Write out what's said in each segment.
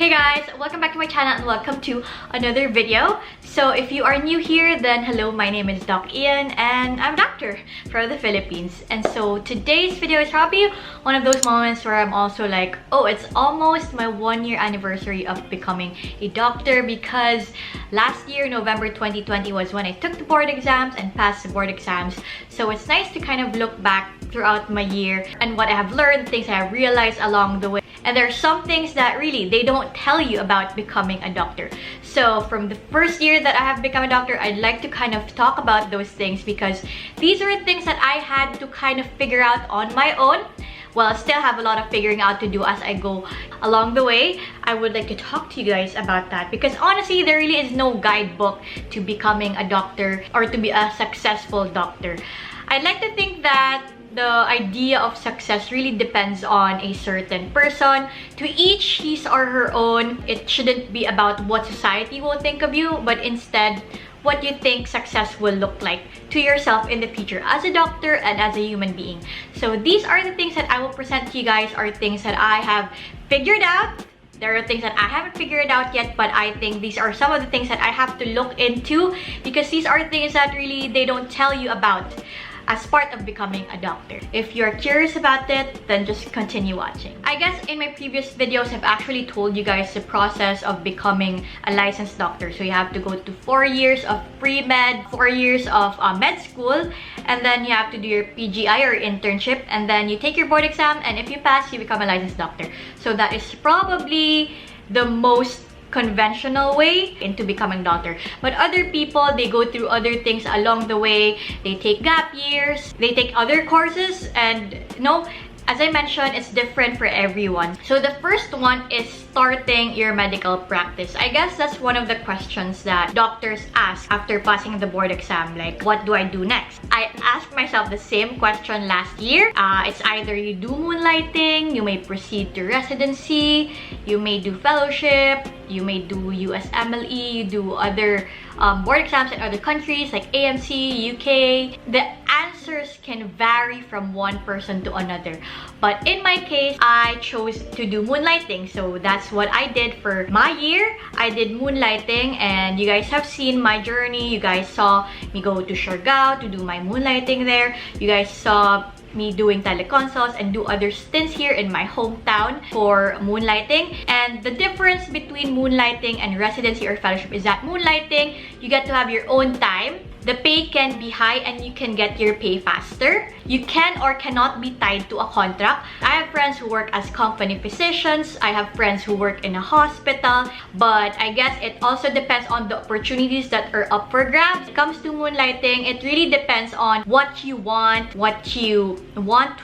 Hey guys, welcome back to my channel and welcome to another video. So if you are new here, then hello, my name is Doc Ian and I'm a doctor from the Philippines. And so today's video is probably one of those moments where I'm also like, oh, it's almost my 1-year anniversary of becoming a doctor, because last year, November 2020 was when I took the board exams and passed the board exams. So it's nice to kind of look back throughout my year and what I have learned, things I have realized along the way. And there are some things that really they don't tell you about becoming a doctor. So from the first year that I have become a doctor, I'd like to kind of talk about those things, because these are things that I had to kind of figure out on my own. Well, I still have a lot of figuring out to do as I go along the way. I would like to talk to you guys about that, because honestly, there really is no guidebook to becoming a doctor or to be a successful doctor. I'd like to think that the idea of success really depends on a certain person. To each his or her own. It shouldn't be about what society will think of you, but instead what you think success will look like to yourself in the future as a doctor and as a human being. So these are the things that I will present to you guys, are things that I have figured out. There are things that I haven't figured out yet, but I think these are some of the things that I have to look into, because these are things that really they don't tell you about as part of becoming a doctor. If you're curious about it, then just continue watching. I guess in my previous videos, I've actually told you guys the process of becoming a licensed doctor. So you have to go to 4 years of pre-med, 4 years of med school, and then you have to do your PGI or internship, and then you take your board exam, and if you pass, you become a licensed doctor. So that is probably the most conventional way into becoming a doctor. But other people, they go through other things along the way. They take gap years, they take other courses, and as I mentioned, it's different for everyone. So the first one is starting your medical practice. I guess that's one of the questions that doctors ask after passing the board exam. Like, what do I do next? I asked myself the same question last year. It's either you do moonlighting, you may proceed to residency, you may do fellowship, you may do USMLE, you do other board exams in other countries like AMC, UK. The answers can vary from one person to another. But in my case, I chose to do moonlighting. So that's what I did for my year. I did moonlighting, and you guys have seen my journey. You guys saw me go to Siargao to do my moonlighting there. You guys saw me doing teleconsults and do other stints here in my hometown for moonlighting. And the difference between moonlighting and residency or fellowship is that moonlighting, you get to have your own time. The pay can be high and you can get your pay faster. You can or cannot be tied to a contract. I have friends who work as company physicians. I have friends who work in a hospital. But I guess it also depends on the opportunities that are up for grabs. When it comes to moonlighting, it really depends on what you want to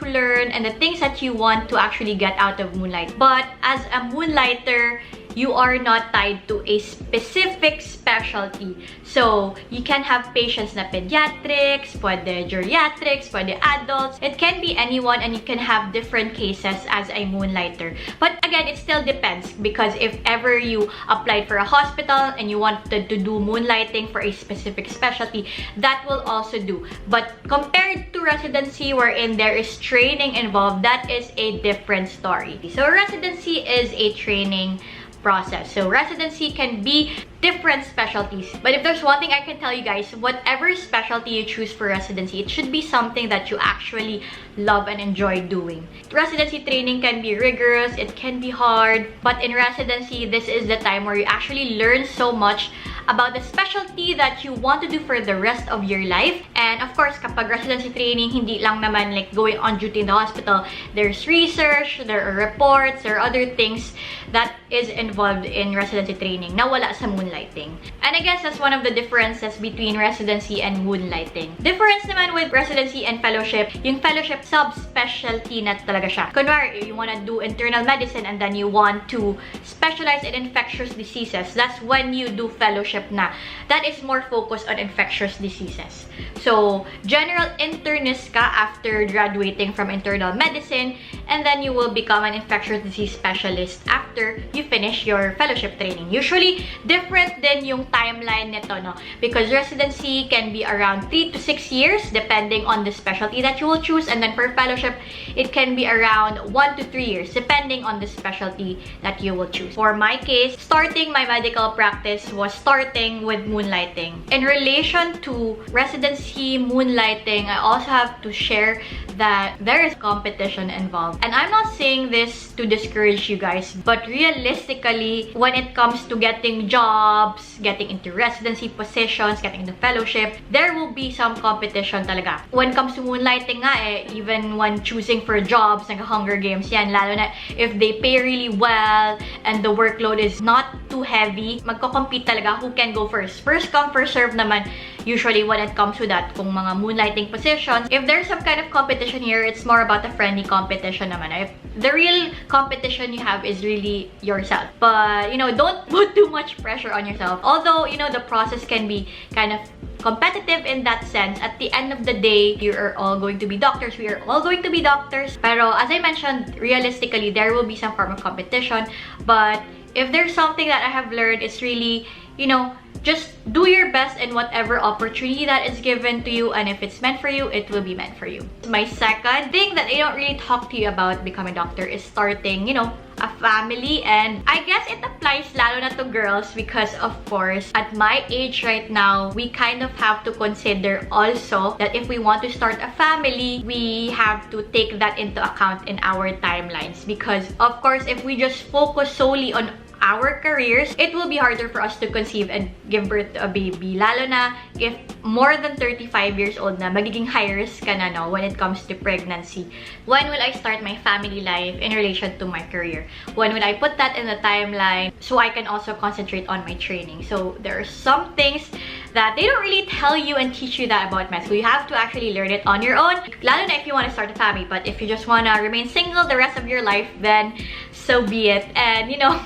learn, and the things that you want to actually get out of moonlight. But as a moonlighter, you are not tied to a specific specialty. So, you can have patients na pediatrics, pwede geriatrics, pwede adults. It can be anyone, and you can have different cases as a moonlighter. But again, it still depends, because if ever you applied for a hospital and you wanted to do moonlighting for a specific specialty, that will also do. But compared to residency, wherein there is training involved, that is a different story. So, residency is a training process. So residency can be different specialties. But if there's one thing I can tell you guys, whatever specialty you choose for residency, it should be something that you actually love and enjoy doing. Residency training can be rigorous, it can be hard, but in residency, this is the time where you actually learn so much about the specialty that you want to do for the rest of your life. And of course, kapag residency training, hindi lang naman like going on duty in the hospital. There's research, there are reports, there are other things that is involved in residency training na wala sa moonlighting. And I guess that's one of the differences between residency and moonlighting. Difference naman with residency and fellowship, yung fellowship subspecialty na talaga siya. Kunwari, you want to do internal medicine and then you want to specialize in infectious diseases. That's when you do fellowship na. That is more focused on infectious diseases. So, general internist ka after graduating from internal medicine, and then you will become an infectious disease specialist after you finish your fellowship training. Usually, different din yung timeline nito, no? Because residency can be around 3 to 6 years depending on the specialty that you will choose, and then for fellowship, it can be around 1 to 3 years depending on the specialty that you will choose. For for my case, starting my medical practice was starting with moonlighting. In relation to residency moonlighting, I also have to share that there is competition involved. And I'm not saying this to discourage you guys, but realistically, when it comes to getting jobs, getting into residency positions, getting into fellowship, there will be some competition talaga. When it comes to moonlighting nga even when choosing for jobs, nag-Hunger Games yan, lalo na if they pay really well and the workload is not too heavy, magko-compete talaga who can go first. First come, first serve naman usually when it comes to that, kung mga moonlighting positions. If there's some kind of competition here, it's more about a friendly competition naman. If the real competition you have is really yourself. But, you know, don't put too much pressure on yourself. Although, you know, the process can be kind of competitive in that sense. At the end of the day, you are all going to be doctors. We are all going to be doctors. Pero as I mentioned, realistically, there will be some form of competition. But if there's something that I have learned, it's really, you know, just do your best in whatever opportunity that is given to you, and if it's meant for you, it will be meant for you. My second thing that I don't really talk to you about becoming a doctor is starting, you know, a family. And I guess it applies lalo na to girls because, of course, at my age right now, we kind of have to consider also that if we want to start a family, we have to take that into account in our timelines. Because, of course, if we just focus solely on our careers, it will be harder for us to conceive and give birth to a baby. Lalo na if more than 35 years old na, magiging high risk ka na, no, when it comes to pregnancy. When will I start my family life in relation to my career? When will I put that in the timeline so I can also concentrate on my training? So there are some things that they don't really tell you and teach you that about med school. You have to actually learn it on your own. Lalo na if you want to start a family. But if you just want to remain single the rest of your life, then so be it. And, you know,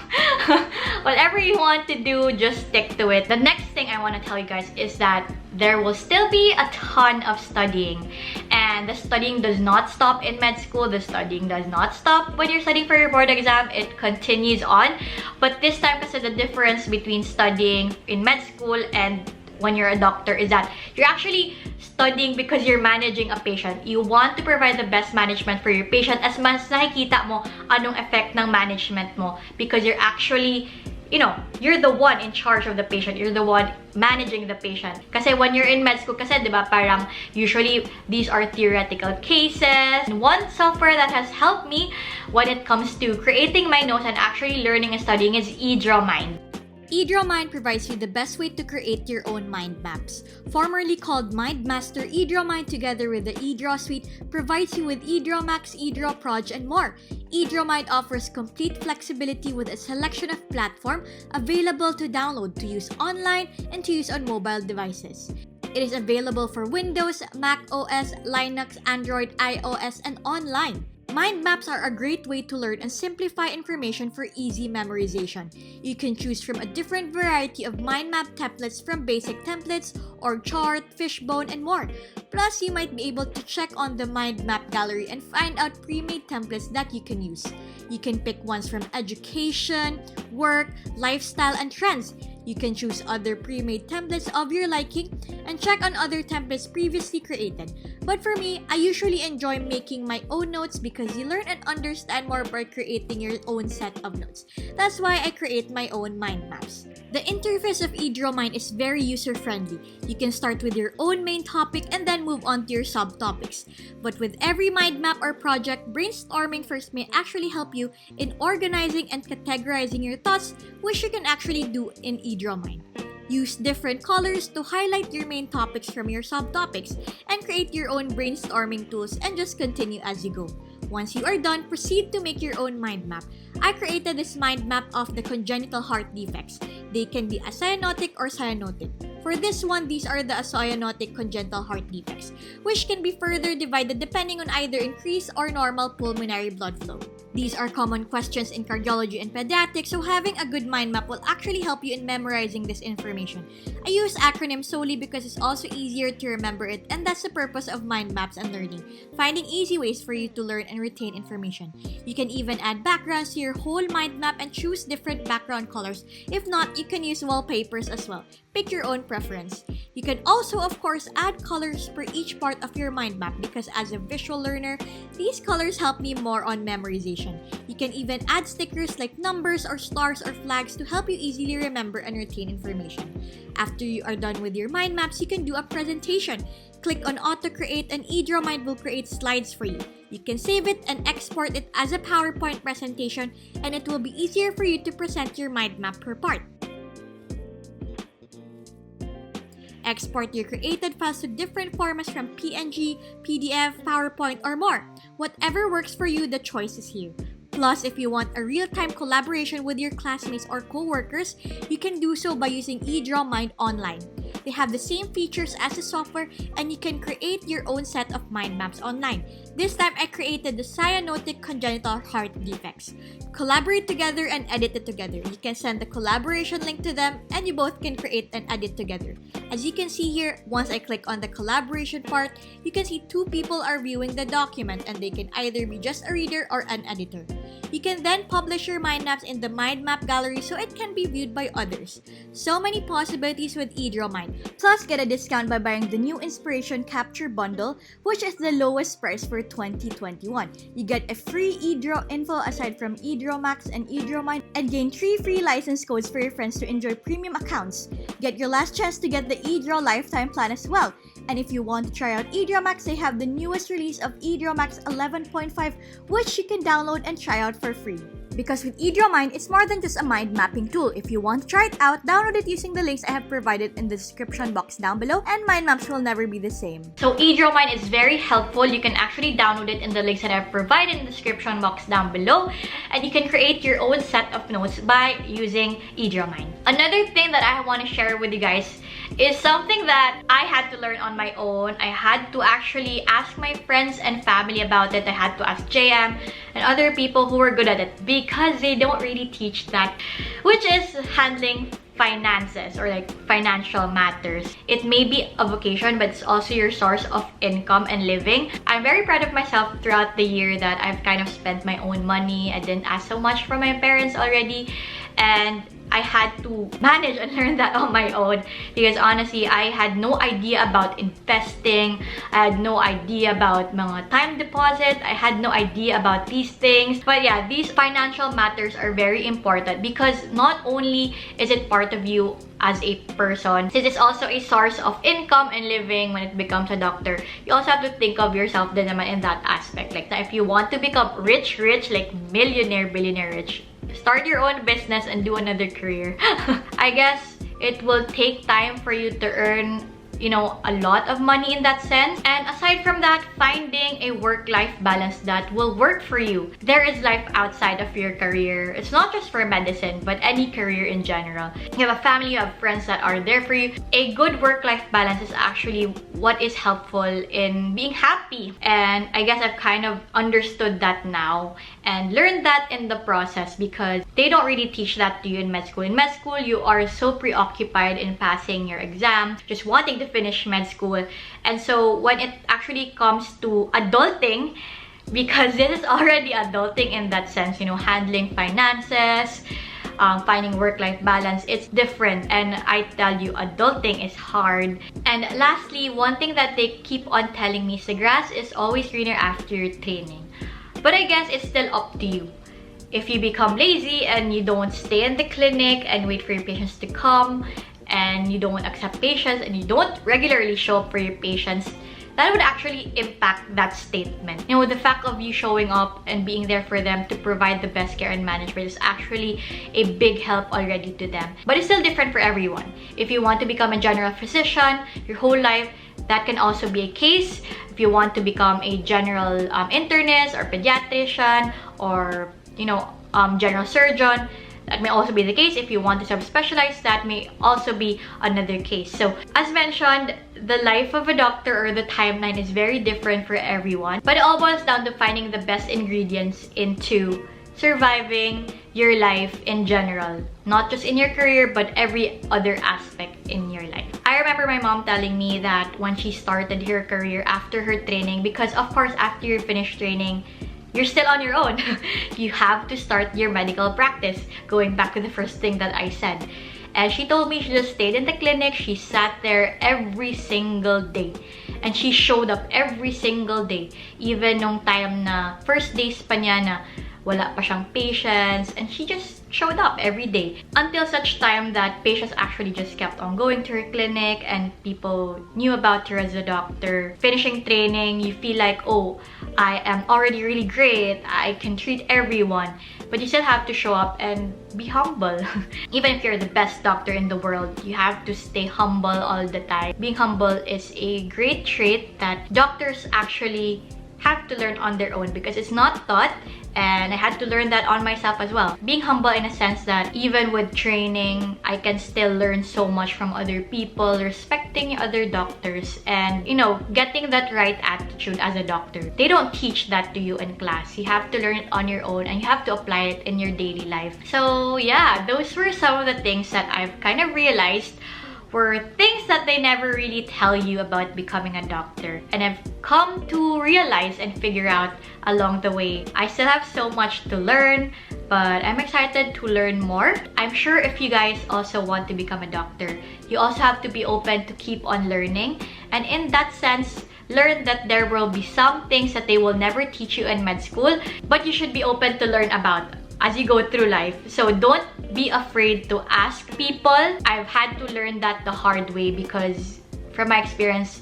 whatever you want to do, just stick to it. The next thing I want to tell you guys is that there will still be a ton of studying. And the studying does not stop in med school. The studying does not stop when you're studying for your board exam. It continues on. But this time, kasi the difference between studying in med school and when you're a doctor is that you're actually studying because you're managing a patient. You want to provide the best management for your patient. As mas nakikita mo anong effect ng management mo because you're actually, you know, you're the one in charge of the patient. You're the one managing the patient. Kasi when you're in med school, kasi diba, parang usually these are theoretical cases. And one software that has helped me when it comes to creating my notes and actually learning and studying is eDrawMind. eDrawMind provides you the best way to create your own mind maps. Formerly called MindMaster, eDrawMind together with the eDraw suite provides you with eDrawMax, eDrawProj, and more. eDrawMind offers complete flexibility with a selection of platforms available to download, to use online, and to use on mobile devices. It is available for Windows, Mac OS, Linux, Android, iOS, and online. Mind maps are a great way to learn and simplify information for easy memorization. You can choose from a different variety of mind map templates, from basic templates, org chart, fishbone, and more. Plus, you might be able to check on the mind map gallery and find out pre-made templates that you can use. You can pick ones from education, work, lifestyle, and trends. You can choose other pre-made templates of your liking and check on other templates previously created. But for me, I usually enjoy making my own notes because you learn and understand more by creating your own set of notes. That's why I create my own mind maps. The interface of eDrawMind is very user-friendly. You can start with your own main topic and then move on to your subtopics. But with every mind map or project, brainstorming first may actually help you in organizing and categorizing your thoughts, which you can actually do in eDrawMind. Use different colors to highlight your main topics from your subtopics and create your own brainstorming tools and just continue as you go. Once you are done, proceed to make your own mind map. I created this mind map of the congenital heart defects. They can be acyanotic or cyanotic. For this one, these are the acyanotic congenital heart defects, which can be further divided depending on either increased or normal pulmonary blood flow. These are common questions in cardiology and pediatrics, so having a good mind map will actually help you in memorizing this information. I use acronyms solely because it's also easier to remember it, and that's the purpose of mind maps and learning, finding easy ways for you to learn and retain information. You can even add backgrounds to your whole mind map and choose different background colors. If not, you can use wallpapers as well. pick your own preference. You can also, of course, add colors per each part of your mind map because as a visual learner, these colors help me more on memorization. You can even add stickers like numbers or stars or flags to help you easily remember and retain information. After you are done with your mind maps, you can do a presentation. Click on Auto Create and eDrawMind will create slides for you. You can save it and export it as a PowerPoint presentation, and it will be easier for you to present your mind map per part. Export your created files to different formats from PNG, PDF, PowerPoint, or more. Whatever works for you, the choice is here. Plus, if you want a real-time collaboration with your classmates or co-workers, you can do so by using eDrawMind Online. They have the same features as the software, and you can create your own set of mind maps online. This time, I created the cyanotic congenital heart defects. Collaborate together and edit it together. You can send the collaboration link to them, and you both can create and edit together. As you can see here, once I click on the collaboration part, you can see two people are viewing the document, and they can either be just a reader or an editor. You can then publish your mind maps in the mind map gallery so it can be viewed by others. So many possibilities with eDrawMind. Plus, get a discount by buying the new Inspiration Capture Bundle, which is the lowest price for 2021. You get a free eDraw info aside from eDrawMax and eDrawMind, and gain 3 free license codes for your friends to enjoy premium accounts. Get your last chance to get the eDraw lifetime plan as well. And if you want to try out eDrawMax, they have the newest release of eDrawMax 11.5, which you can download and try out for free. Because with eDrawMind, it's more than just a mind mapping tool. If you want to try it out, download it using the links I have provided in the description box down below, and mind maps will never be the same. So eDrawMind is very helpful. You can actually download it in the links that I've provided in the description box down below, and you can create your own set of notes by using eDrawMind. Another thing that I want to share with you guys is something that I had to learn on my own. I had to actually ask my friends and family about it. I had to ask JM and other people who were good at it because they don't really teach that, which is handling finances or like financial matters. It may be a vocation, but it's also your source of income and living. I'm very proud of myself throughout the year that I've kind of spent my own money. I didn't ask so much from my parents already, and I had to manage and learn that on my own because honestly, I had no idea about investing. I had no idea about mga time deposit. I had no idea about these things. But yeah, these financial matters are very important because not only is it part of you as a person, since it's also a source of income and living when it becomes a doctor, you also have to think of yourself din naman in that aspect. Like if you want to become rich, like millionaire, billionaire rich, start your own business and do another career. I guess it will take time for you to earn, you know, a lot of money in that sense. And aside from that, finding a work-life balance that will work for you. There is life outside of your career. It's not just for medicine, but any career in general. You have a family, you have friends that are there for you. A good work-life balance is actually what is helpful in being happy. And I guess I've kind of understood that now and learned that in the process because they don't really teach that to you in med school. In med school, you are so preoccupied in passing your exam, just wanting to finish med school. And so when it actually comes to adulting, because this is already adulting in that sense, you know, handling finances, finding work-life balance, it's different. And I tell you, adulting is hard. And lastly, one thing that they keep on telling me is the grass is always greener after your training. But I guess it's still up to you. If you become lazy and you don't stay in the clinic and wait for your patients to come, and you don't accept patients, and you don't regularly show up for your patients, that would actually impact that statement. You know, the fact of you showing up and being there for them to provide the best care and management is actually a big help already to them. But it's still different for everyone. If you want to become a general physician your whole life, that can also be a case. If you want to become a general internist or pediatrician or, you know, general surgeon, that may also be the case. If you want to subspecialize, that may also be another case. So as mentioned, the life of a doctor or the timeline is very different for everyone. But it all boils down to finding the best ingredients into surviving your life in general. Not just in your career, but every other aspect in your life. I remember my mom telling me that when she started her career after her training, because of course after you finish training, you're still on your own. You have to start your medical practice, going back to the first thing that I said. And she told me she just stayed in the clinic. She sat there every single day. And she showed up every single day. Even nung time na first days pa niya na wala pa siyang patients. And she just showed up every day. Until such time that patients actually just kept on going to her clinic and people knew about her as a doctor. Finishing training, you feel like, oh, I am already really great. I can treat everyone. But you still have to show up and be humble. Even if you're the best doctor in the world, you have to stay humble all the time. Being humble is a great trait that doctors actually have to learn on their own because it's not taught, and I had to learn that on myself as well. Being humble in a sense that even with training, I can still learn so much from other people, respecting other doctors, and you know, getting that right attitude as a doctor. They don't teach that to you in class. You have to learn it on your own and you have to apply it in your daily life. So yeah, those were some of the things that I've kind of realized were things that they never really tell you about becoming a doctor, and I've come to realize and figure out along the way. I still have so much to learn, but I'm excited to learn more. I'm sure if you guys also want to become a doctor, you also have to be open to keep on learning, and in that sense, learn that there will be some things that they will never teach you in med school, but you should be open to learn about as you go through life. So don't be afraid to ask people. I've had to learn that the hard way because from my experience,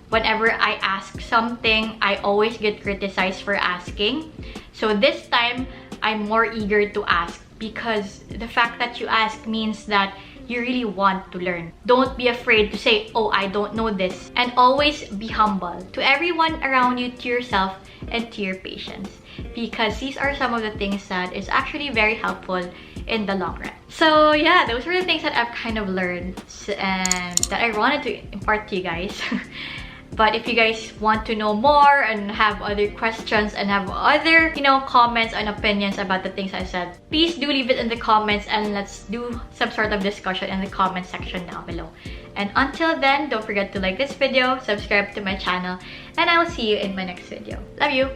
whenever I ask something, I always get criticized for asking. So this time, I'm more eager to ask because the fact that you ask means that you really want to learn. Don't be afraid to say, oh, I don't know this. And always be humble to everyone around you, to yourself, and to your patients. Because these are some of the things that is actually very helpful in the long run. So yeah, those were the things that I've kind of learned and that I wanted to impart to you guys. But if you guys want to know more and have other questions and have other, comments and opinions about the things I said, please do leave it in the comments and let's do some sort of discussion in the comment section down below. And until then, don't forget to like this video, subscribe to my channel, and I will see you in my next video. Love you!